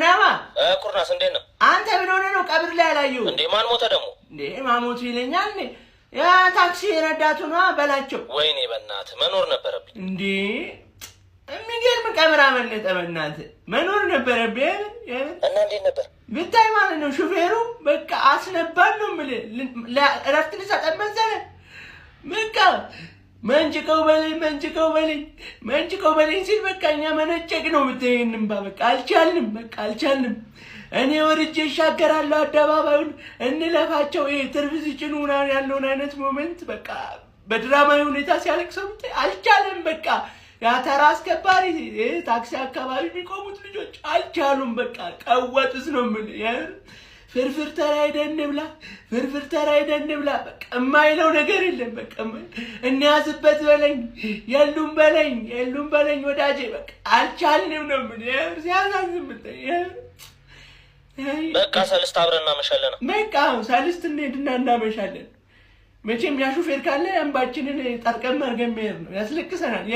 ናማ ኩርናስ እንዴት ነው? አንተ ምን ሆነ ነው ቀብር ላይ ያላየው? እንዴ ማን ሞተ ደግሞ? እንዴ ማሞቱ ይለኛል። ያ ታክሲ ረዳቱ ነው በላቸው። ወይኔ በእናትህ መኖር ነበረብኝ። እንዴ የሚገርም ቀብር አመለጠ። በእናትህ መኖር ነበረብኝ። እና እንዴት ነበር ብታይ ማለት ነው ሹፌሩ በቃ አስነባን ነው የምልህ። እረፍት ልሰጠን መሰለህ። በቃ መንጭቀው በለኝ ሲል በቃ እኛ መነጨቅ ነው የምትይንም በቃ አልቻልንም። እኔ ወርጄ ይሻገራለሁ አደባባዩን እንለፋቸው። ይሄ ትርፍ ሲጭኑ ምናምን ያለውን አይነት ሞመንት በቃ በድራማዊ ሁኔታ ሲያለቅሰው አልቻለም። በቃ ያ ተራ አስከባሪ ታክሲ አካባቢ የሚቆሙት ልጆች አልቻሉም። በቃ ቀወጥስ ነው የምልህ። ፍርፍር ተራ ሄደን ብላ በቃ የማይለው ነገር የለም። በቃ እንያዝበት በለኝ የሉም በለኝ ወዳጄ በቃ አልቻልንም ነው የምልህ። ሲያሳዝን በቃ ሰልስት አብረን እናመሻለን። በቃ ሰልስት እንሄድና እናመሻለን። መቼም ያ ሹፌር ካለ እንባችንን ጠርቀም አድርገን መሄድ ነው። ያስለቅሰናል።